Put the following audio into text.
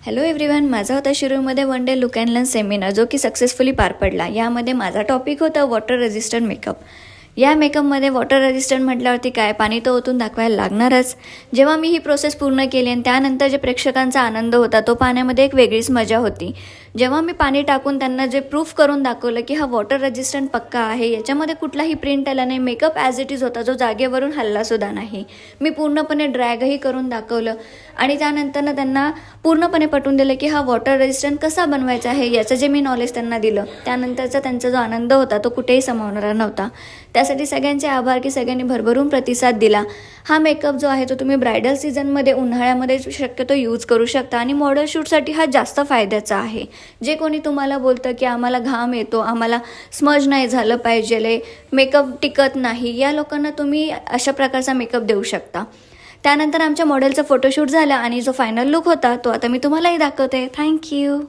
Hello everyone, माझा होता शिरूरमध्ये one day look and learn seminar जो की सक्सेसफुली पार पडला. यामध्ये माझा टॉपिक होता वॉटर रेजिस्टंट मेकअप. या मेकअपमध्ये वॉटर रेजिस्टंट म्हटल्यावरती काय, पाणी तर ओतून दाखवायला लागणारच. जेव्हा मी ही प्रोसेस पूर्ण केली आणि त्यानंतर जे प्रेक्षकांचा आनंद होता तो पाहण्यामध्ये एक वेगळीच मजा होती. जेव्हा मी पाणी टाकून त्यांना जे प्रूफ करून दाखवलं की हा वॉटर रेजिस्टंट पक्का आहे, याच्यामध्ये कुठलाही प्रिंट आला नाही, मेकअप ॲज इट इज होता, जो जागेवरून हल्लासुद्धा नाही. मी पूर्णपणे ड्रॅगही करून दाखवलं आणि त्यानंतर त्यांना पूर्णपणे पटवून दिलं की हा वॉटर रेजिस्टंट कसा बनवायचा आहे याचं जे मी नॉलेज त्यांना दिलं, त्यानंतरचा त्यांचा जो आनंद होता तो कुठेही समावणारा नव्हता. त्यासाठी सगळ्यांचे आभार की सगळ्यांनी भरभरून प्रतिसाद दिला. हा मेकअप जो आहे तो तुम्ही ब्रायडल सीझनमध्ये, उन्हाळ्यामध्ये शक्यतो यूज करू शकता आणि मॉडेल शूटसाठी हा जास्त फायद्याचा आहे. जे कोणी तुम्हाला बोलतं की आम्हाला घाम येतो, आम्हाला स्मज नाही झालं पाहिजे, मेकअप टिकत नाही, या लोकांना तुम्ही अशा प्रकारचा मेकअप देऊ शकता. त्यानंतर आमच्या मॉडेलचा फोटोशूट झाला आणि जो फायनल लुक होता तो आता मी तुम्हालाही दाखवते. थँक्यू.